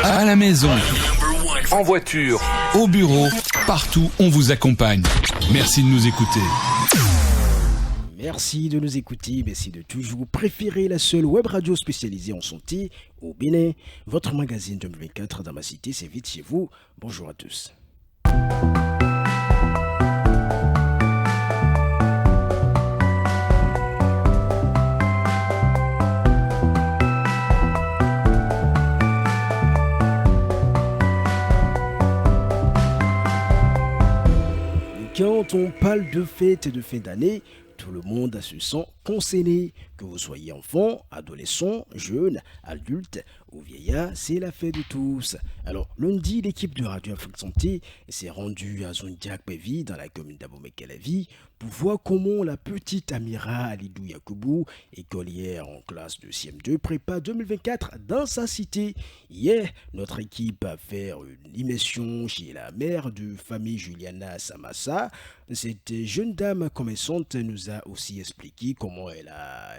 À la maison, En voiture, au bureau, partout, on vous accompagne. Merci de nous écouter. Merci de nous écouter, merci de toujours préférer la seule web radio spécialisée en santé au Bénin. Votre magazine 2024 dans ma cité, c'est vite chez vous. Bonjour à tous. Quand on parle de fêtes et de fin d'année, tout le monde se sent concerné. Que vous soyez enfant, adolescent, jeune, adulte ou vieillard, c'est la fête de tous. Alors, lundi, l'équipe de Radio Afrique Santé s'est rendue à Zondiak-Pévi, dans la commune d'Abomey-Kalavi, pour voir comment la petite Amira Alidou Yakoubou, écolière en classe de CM2, prépare 2024 dans sa cité. Hier, notre équipe a fait une immersion chez la mère de famille Juliana Samassa. Cette jeune dame commerçante nous a aussi expliqué comment elle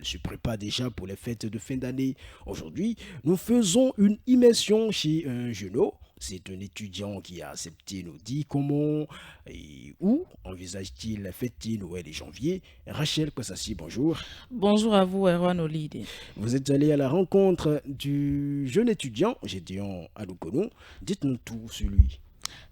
se prépare déjà pour les fêtes de fin d'année. Aujourd'hui, nous faisons une immersion chez un jeune homme. C'est un étudiant qui a accepté nous dire comment et où envisage-t-il fêter Noël et janvier. Rachel Kossassi, bonjour. Bonjour à vous, Erwan Olide. Vous êtes allé à la rencontre du jeune étudiant, Gédéon Adoukonou. Dites-nous tout sur lui.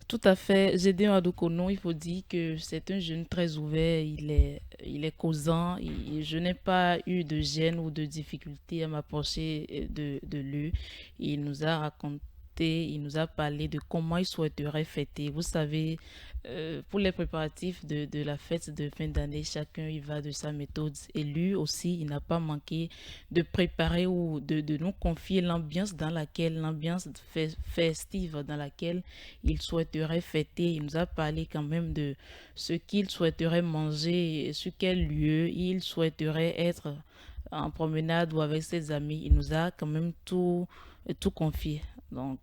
Tout à fait. Gédéon Adoukonou, il faut dire que c'est un jeune très ouvert, il est causant. Je n'ai pas eu de gêne ou de difficulté à m'approcher de lui. Il nous a raconté, il nous a parlé de comment il souhaiterait fêter. Vous savez, pour les préparatifs de la fête de fin d'année, chacun y va de sa méthode. Et lui aussi, il n'a pas manqué de préparer ou de nous confier l'ambiance festive dans laquelle il souhaiterait fêter. Il nous a parlé quand même de ce qu'il souhaiterait manger, sur quel lieu il souhaiterait être en promenade ou avec ses amis. Il nous a quand même tout confié. Donc,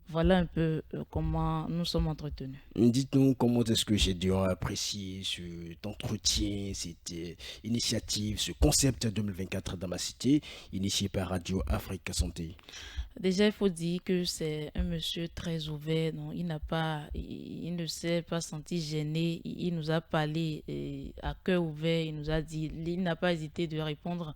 voilà un peu comment nous sommes entretenus. Dites-nous comment est-ce que Gédéon a apprécié cet entretien, cette initiative, ce concept 2024 dans ma cité, initié par Radio Afrique Santé. Déjà, il faut dire que c'est un monsieur très ouvert. Donc il ne s'est pas senti gêné. Il nous a parlé à cœur ouvert. Il nous a dit, il n'a pas hésité de répondre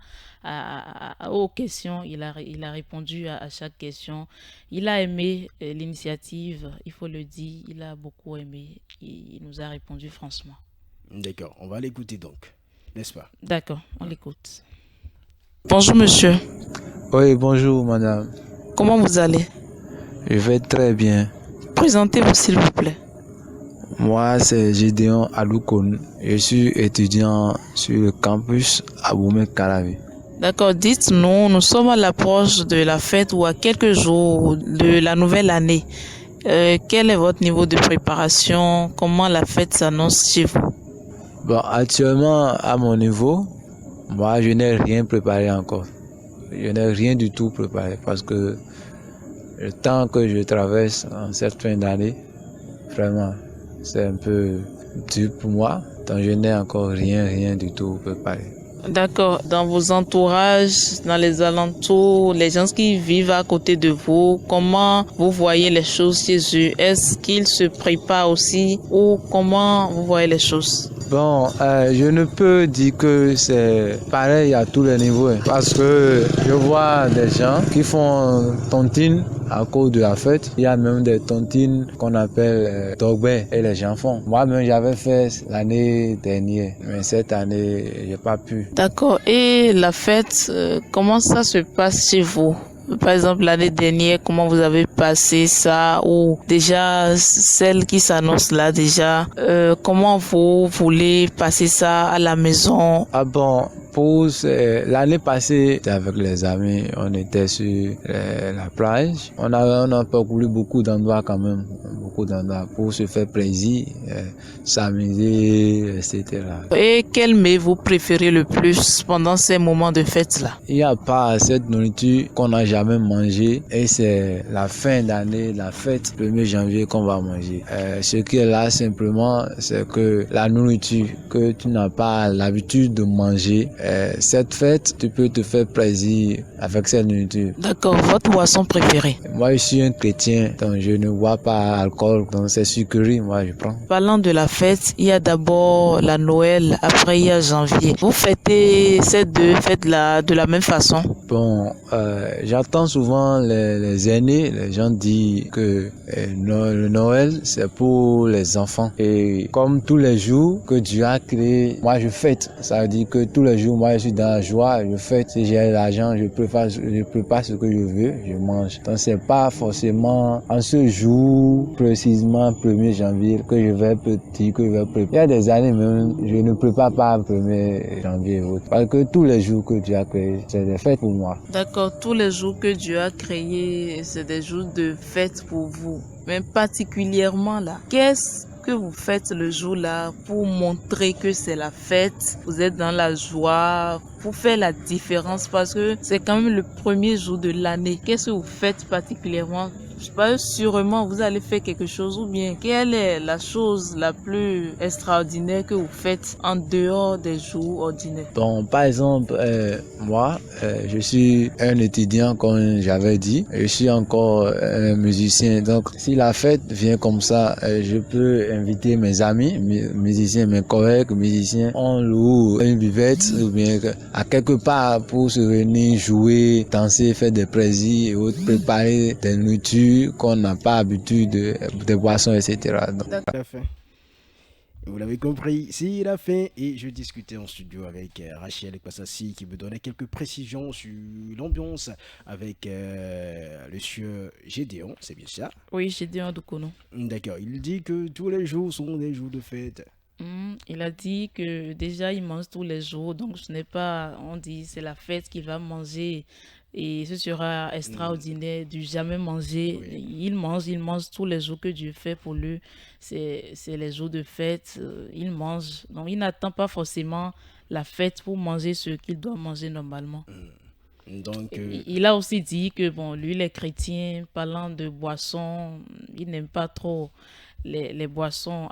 aux questions. Il a répondu à chaque question. Il a aimé l'initiative, il faut le dire. Il a beaucoup aimé. Il nous a répondu franchement. D'accord, on va l'écouter donc, n'est-ce pas? D'accord, on l'écoute. Bonjour monsieur. Oui, bonjour madame. Comment vous allez? Je vais très bien. Présentez-vous s'il vous plaît. Moi, c'est Gédéon Adoukonou. Je suis étudiant sur le campus Abomey-Kalavi. D'accord, dites-nous, nous sommes à l'approche de la fête ou à quelques jours de la nouvelle année. Quel est votre niveau de préparation? Comment la fête s'annonce chez vous? Bon, actuellement, à mon niveau, moi, je n'ai rien préparé encore. Je n'ai rien du tout préparé parce que le temps que je traverse en cette fin d'année, vraiment, c'est un peu dur pour moi. Donc, je n'ai encore rien du tout préparé. D'accord. Dans vos entourages, dans les alentours, les gens qui vivent à côté de vous, comment vous voyez les choses chez eux? Est-ce qu'ils se préparent aussi ou comment vous voyez les choses? Bon, je ne peux dire que c'est pareil à tous les niveaux parce que je vois des gens qui font tontine à cause de la fête. Il y a même des tontines qu'on appelle togbé et les gens font. Moi-même, j'avais fait l'année dernière, mais cette année, j'ai pas pu. D'accord. Et la fête, comment ça se passe chez vous? Par exemple, l'année dernière, comment vous avez passé ça? Ou déjà, celle qui s'annonce là, déjà, comment vous voulez passer ça à la maison? Ah bon, pour l'année passée, avec les amis, on était sur la plage. On a parcouru beaucoup d'endroits quand même, pour se faire plaisir, s'amuser, etc. Et quel mets vous préférez le plus pendant ces moments de fête-là? Il n'y a pas cette nourriture qu'on n'a jamais mangée et c'est la fin d'année, la fête 1er janvier qu'on va manger. Ce qui est là simplement, c'est que la nourriture que tu n'as pas l'habitude de manger, cette fête, tu peux te faire plaisir avec cette nourriture. D'accord, votre boisson préférée? Moi, je suis un chrétien, donc je ne bois pas alcool, donc c'est sucrerie, moi je prends. Parlant de la fête, il y a d'abord la Noël, après il y a janvier. Vous fêtez ces deux fêtes-là de la même façon? Bon, j'entends souvent les aînés, les gens disent que le Noël, c'est pour les enfants. Et comme tous les jours que Dieu a créé, moi je fête. Ça veut dire que tous les jours, moi je suis dans la joie, je fête. Si j'ai l'argent, je prépare ce que je veux, je mange. Donc c'est pas forcément en ce jour, précisément 1er janvier, que je vais préparer. Il y a des années même, je ne prépare pas 1er janvier. Parce que tous les jours que Dieu a créé, c'est des fêtes pour moi. D'accord, tous les jours que Dieu a créés, c'est des jours de fête pour vous. Mais particulièrement là, qu'est-ce que vous faites le jour-là pour montrer que c'est la fête, vous êtes dans la joie, pour faire la différence parce que c'est quand même le premier jour de l'année. Qu'est-ce que vous faites particulièrement? Je sais pas, sûrement vous allez faire quelque chose ou bien quelle est la chose la plus extraordinaire que vous faites en dehors des jours ordinaires? Bon, par exemple, moi, je suis un étudiant comme j'avais dit, je suis encore un musicien. Donc, si la fête vient comme ça, je peux inviter mes amis, musiciens, mes collègues musiciens, on loue une buvette ou bien à quelque part pour se réunir, jouer, danser, faire des plaisirs et autres, préparer des nourritures qu'on n'a pas habitude des boissons, etc. Donc, La fin. Vous l'avez compris, c'est la fin et je discutais en studio avec Rachel Kwasasi qui me donnait quelques précisions sur l'ambiance avec le sieur Gédéon, c'est bien ça? Oui, Gédéon Adoukono. D'accord, il dit que tous les jours sont des jours de fête. Il a dit que déjà il mange tous les jours, donc ce n'est pas, on dit c'est la fête qu'il va manger et ce sera extraordinaire du jamais manger. Oui. Il mange tous les jours que Dieu fait pour lui. C'est les jours de fête, il mange. Donc il n'attend pas forcément la fête pour manger ce qu'il doit manger normalement. Donc, Il a aussi dit que bon, lui les chrétiens, parlant de boissons, il n'aime pas trop les boissons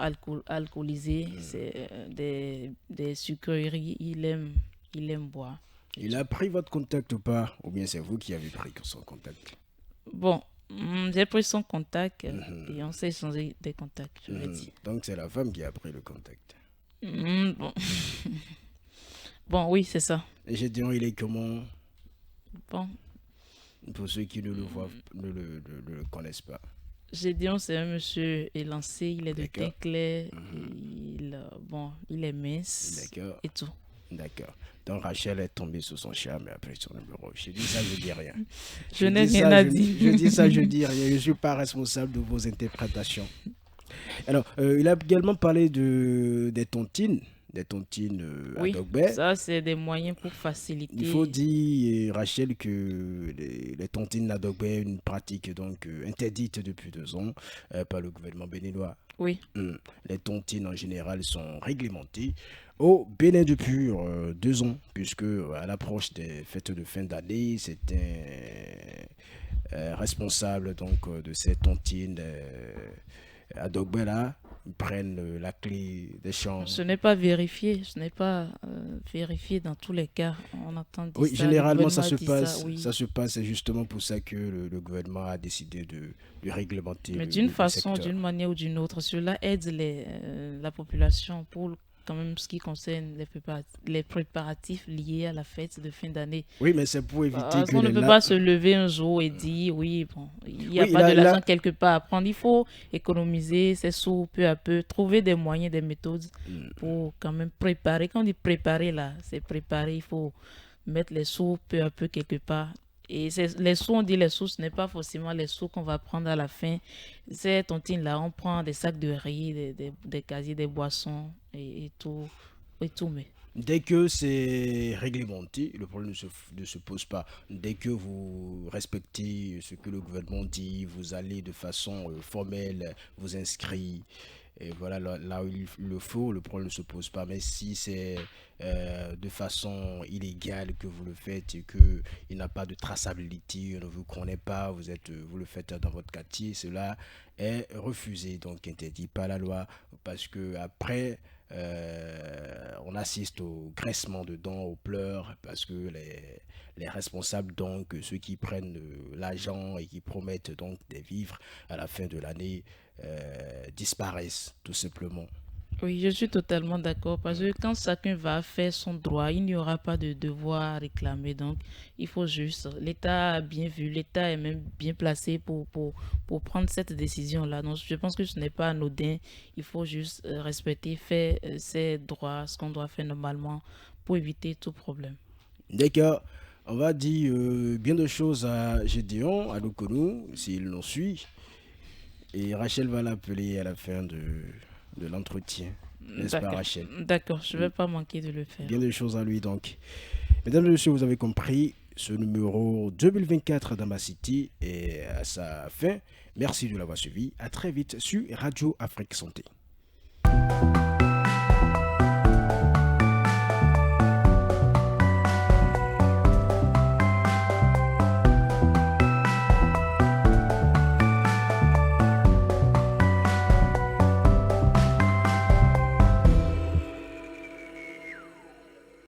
alcoolisées, c'est des sucreries, il aime boire. il a pris votre contact ou pas? Ou bien c'est vous qui avez pris son contact? Bon, j'ai pris son contact et on s'est échangé des contacts, je vais dire. Donc c'est la femme qui a pris le contact. Bon. Bon, oui, c'est ça. Et Gédéon, il est comment? Bon, Pour ceux qui ne le voient, ne le connaissent pas. Gédéon, c'est un monsieur élancé, il est de teint D'accord. clair, il est mince D'accord. et tout. D'accord. Donc Rachel est tombée sous son charme et après sur le bureau. Je dis ça, je dis rien. Je n'ai dis rien ça, à je- dire. Je dis ça, je dis rien. Je ne suis pas responsable de vos interprétations. Alors, il a également parlé des tontines. Des tontines à Oui, Dogbe. ça, c'est des moyens pour faciliter. Il faut dire, Rachel, que les tontines à Dogbe est une pratique donc interdite depuis 2 ans par le gouvernement béninois. Oui, Les tontines en général sont réglementées au Bénin depuis 2 ans, puisque à l'approche des fêtes de fin d'année, c'est un responsable donc de ces tontines à Dogbela. Ils prennent la clé des champs. ce n'est pas vérifié, vérifié dans tous les cas. On entend dire Oui, ça, le généralement ça se gouvernement dit passe. oui. Ça se passe, c'est justement pour ça que le gouvernement a décidé de réglementer Mais le d'une façon, secteur. d'une manière ou d'une autre, cela aide la population pour quand même ce qui concerne les préparatifs liés à la fête de fin d'année. Oui, mais c'est pour éviter Parce que qu'on ne les peut pas se lever un jour et dire oui, bon, il n'y a Oui, pas de là- l'argent quelque part à prendre. Il faut économiser ses sous peu à peu, trouver des moyens, des méthodes pour quand même préparer. Quand on dit préparer là, c'est préparer, il faut mettre les sous peu à peu quelque part. Et les sous, on dit les sous, ce n'est pas forcément les sous qu'on va prendre à la fin. Ces tontines-là, on prend des sacs de riz, des casiers, des boissons et tout. Et tout, mais Dès que c'est réglementé, le problème ne se pose pas. Dès que vous respectez ce que le gouvernement dit, vous allez de façon formelle, vous inscrire, et voilà là où il le faut, le problème ne se pose pas. Mais si c'est de façon illégale que vous le faites et qu'il n'y a pas de traçabilité, on ne vous connaît pas, vous le faites dans votre quartier, cela est refusé, donc interdit par la loi, parce que après on assiste au graissement de dents, aux pleurs, parce que les responsables, donc ceux qui prennent l'argent et qui promettent donc des vivres à la fin de l'année, disparaissent tout simplement. Oui, je suis totalement d'accord parce que quand chacun va faire son droit, il n'y aura pas de devoir à réclamer. Donc, il faut juste, l'État a bien vu, l'État est même bien placé pour prendre cette décision-là. Donc, je pense que ce n'est pas anodin. Il faut juste respecter, faire ses droits, ce qu'on doit faire normalement pour éviter tout problème. D'accord. On va dire bien de choses à Gédéon, à Lokonu, s'il nous suit. Et Rachel va l'appeler à la fin de l'entretien. N'est-ce pas, D'accord, Rachel? d'accord, je ne vais pas manquer de le faire. Bien de choses à lui, donc. Mesdames et messieurs, vous avez compris, ce numéro 2024 dans ma city est à sa fin. Merci de l'avoir suivi. À très vite sur Radio Afrique Santé.